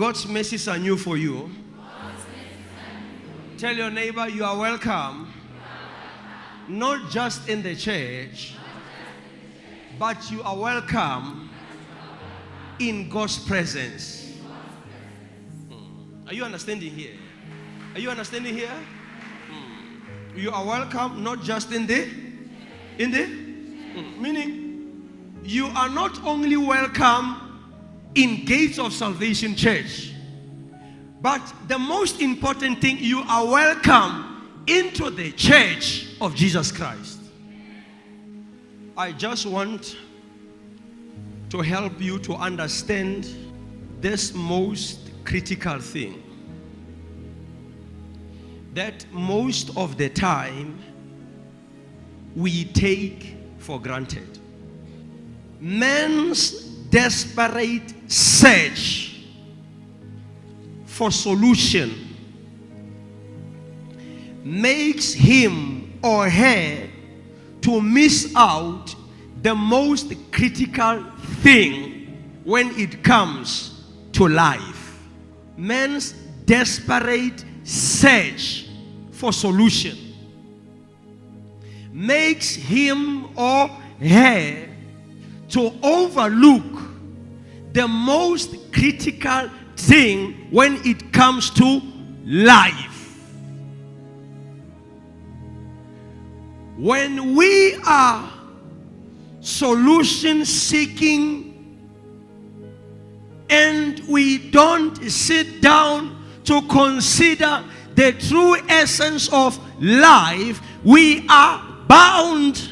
God's mercies are new for you. Tell your neighbor you are welcome. Not just in the church, but you are welcome in God's presence. Are you understanding here? Are you understanding here? You are welcome not just in the meaning you are not only welcome in Gates of Salvation Church, but the most important thing, you are welcome into the church of Jesus Christ. I just want to help you to understand this most critical thing that most of the time we take for granted. Man's desperate search for solution makes him or her to miss out the most critical thing when it comes to life. Man's desperate search for solution makes him or her to overlook the most critical thing when it comes to life. When we are solution seeking and we don't sit down to consider the true essence of life, we are bound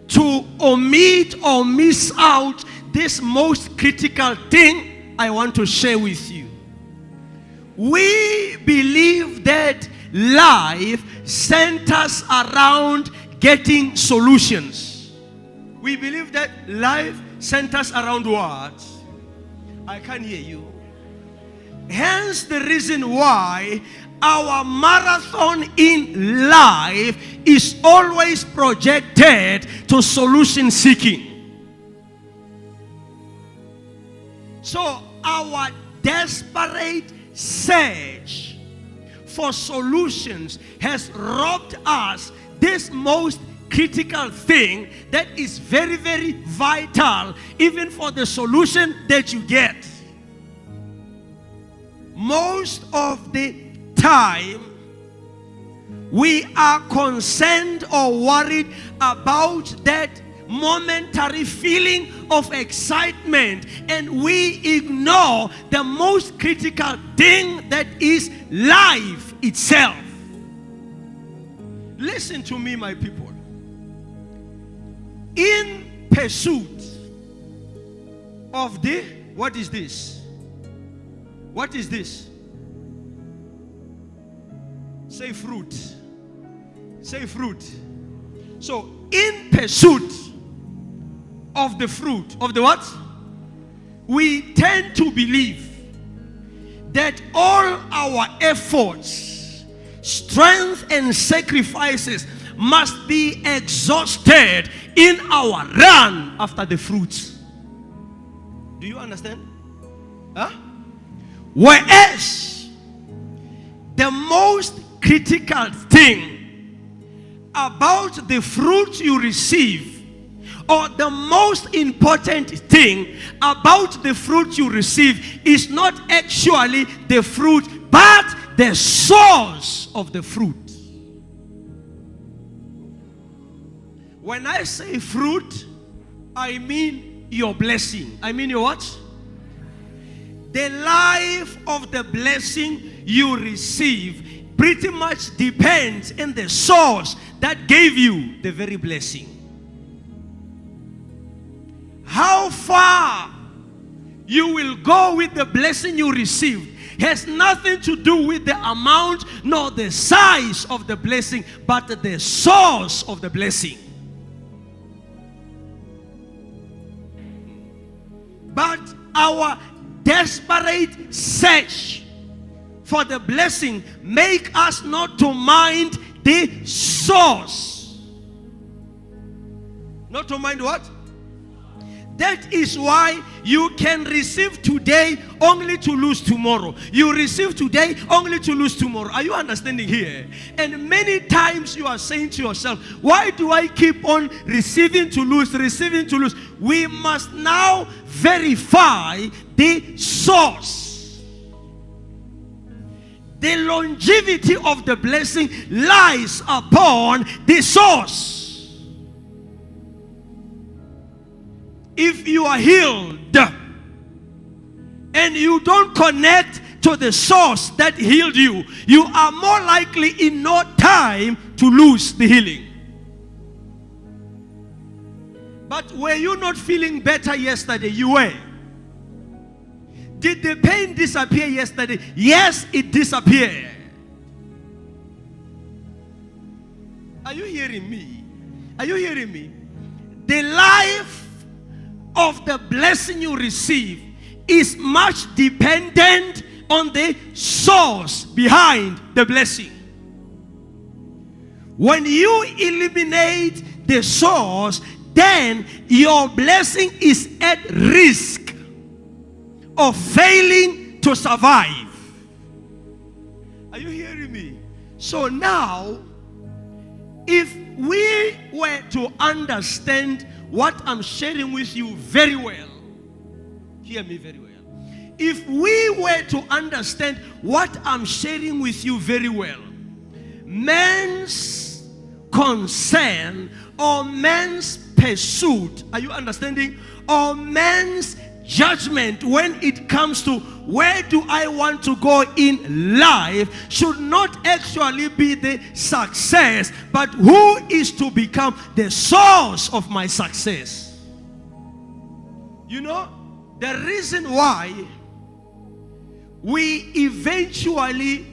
to omit or miss out this most critical thing I want to share with you. We believe that life centers around getting solutions. We believe that life centers around what? I can't hear you. Hence the reason why our marathon in life is always projected to solution seeking. So our desperate search for solutions has robbed us this most critical thing that is very, very vital even for the solution that you get. Most of the time we are concerned or worried about that momentary feeling of excitement, and we ignore the most critical thing that is life itself. Listen to me, my people. In pursuit of the, what is this? What is this? Say fruit. Say fruit. So, in pursuit of the fruit, of the what? We tend to believe that all our efforts, strength and sacrifices must be exhausted in our run after the fruits. Do you understand? Huh? Whereas the most critical thing about the fruit you receive, or the most important thing about the fruit you receive, is not actually the fruit, but the source of the fruit. When I say fruit, I mean your blessing. I mean your what? The life of the blessing you receive pretty much depends on the source that gave you the very blessing. How far you will go with the blessing you received has nothing to do with the amount nor the size of the blessing, but the source of the blessing. But our desperate search for the blessing make us not to mind the source. Not to mind what? That is why you can receive today only to lose tomorrow. You receive today only to lose tomorrow. Are you understanding here? And many times you are saying to yourself, why do I keep on receiving to lose, receiving to lose? We must now verify the source. The longevity of the blessing lies upon the source. If you are healed and you don't connect to the source that healed you, you are more likely in no time to lose the healing. But were you not feeling better yesterday? You were. Did the pain disappear yesterday? Yes, it disappeared. Are you hearing me? Are you hearing me? The life of the blessing you receive is much dependent on the source behind the blessing. When you eliminate the source, then your blessing is at risk of failing to survive. Are you hearing me? So now, if we were to understand what I'm sharing with you very well, hear me very well. If we were to understand what I'm sharing with you very well, man's concern or man's pursuit, are you understanding? Or man's judgment when it comes to where do I want to go in life should not actually be the success, but who is to become the source of my success. You know, the reason why we eventually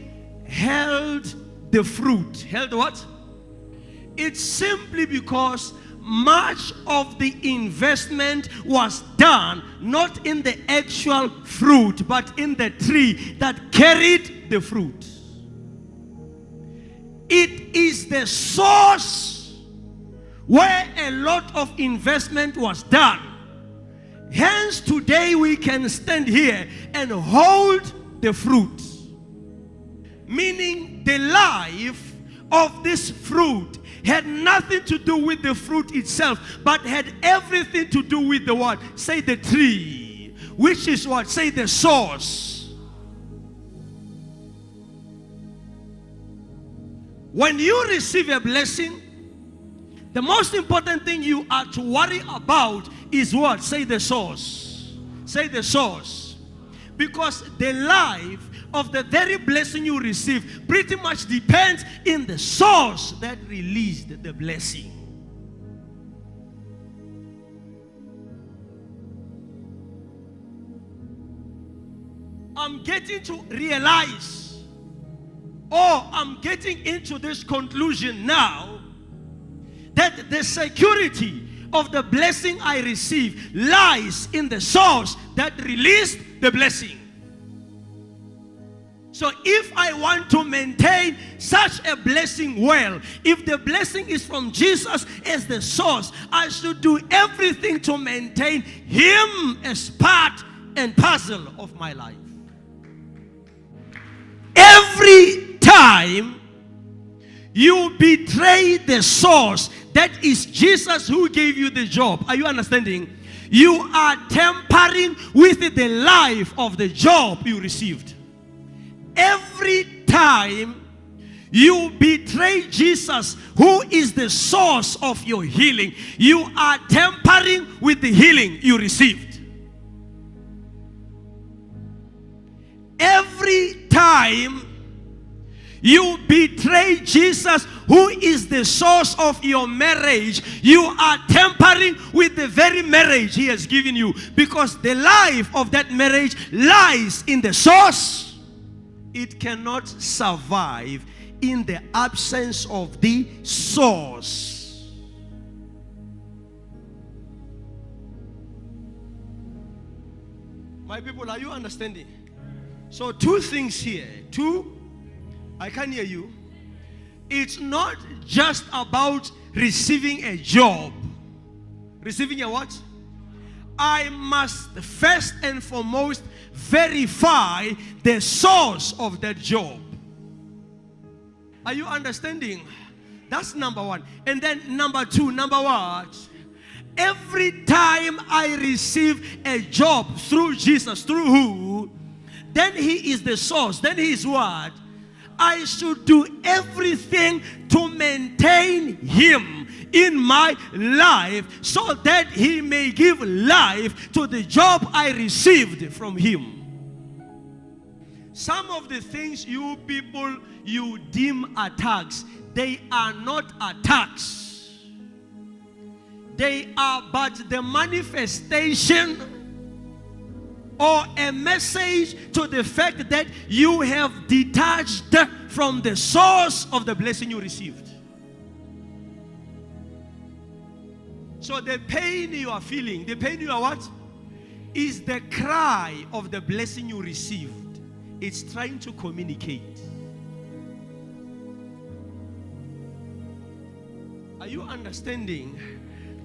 held the fruit. Held what? It's simply because much of the investment was done not in the actual fruit, but in the tree that carried the fruit. It is the source where a lot of investment was done. Hence, today we can stand here and hold the fruit. Meaning, the life of this fruit had nothing to do with the fruit itself, but had everything to do with the what? Say the tree. Which is what? Say the source. When you receive a blessing, the most important thing you are to worry about is what? Say the source. Say the source. Because the life of the very blessing you receive pretty much depends in the source that released the blessing. I'm getting to realize, or I'm getting into this conclusion now, that the security of the blessing I receive lies in the source that released the blessing. So if I want to maintain such a blessing well, if the blessing is from Jesus as the source, I should do everything to maintain Him as part and parcel of my life. Every time you betray the source, that is Jesus who gave you the job. Are you understanding? You are tampering with the life of the job you received. Every time you betray Jesus, who is the source of your healing, you are tampering with the healing you received. Every time you betray Jesus, who is the source of your marriage, you are tampering with the very marriage He has given you, because the life of that marriage lies in the source. It cannot survive in the absence of the source. My people, are you understanding? So two things here. Two, I can hear you. It's not just about receiving a job. Receiving a what? I must first and foremost verify the source of that job. Are you understanding? That's number one. And then number two, number what? Every time I receive a job through Jesus, through who? Then he is the source. Then he is what? I should do everything to maintain him in my life so that he may give life to the job I received from him. Some of the things you people, you deem attacks, they are not attacks. They are but the manifestation or a message to the fact that you have detached from the source of the blessing you received. So the pain you are feeling, the pain you are what? Is the cry of the blessing you received. It's trying to communicate. Are you understanding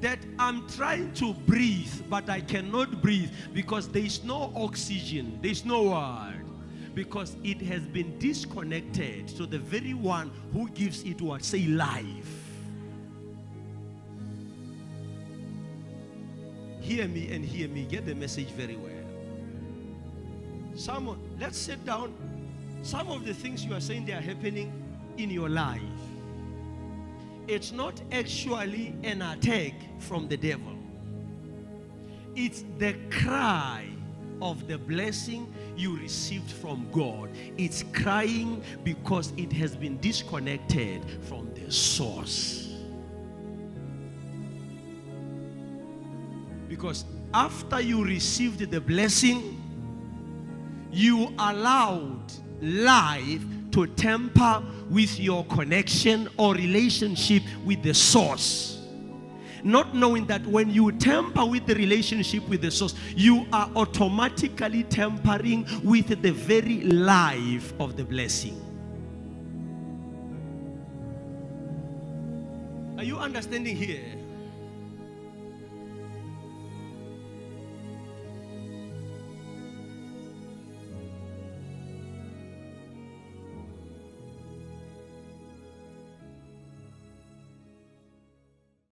that I'm trying to breathe, but I cannot breathe because there is no oxygen, there is no word, because it has been disconnected to the very one who gives it what? Say life. Hear me and hear me. Get the message very well. Let's sit down. Some of the things you are saying, they are happening in your life. It's not actually an attack from the devil. It's the cry of the blessing you received from God. It's crying because it has been disconnected from the source. Because after you received the blessing, you allowed life to tamper with your connection or relationship with the source. Not knowing that when you tamper with the relationship with the source, you are automatically tampering with the very life of the blessing. Are you understanding here?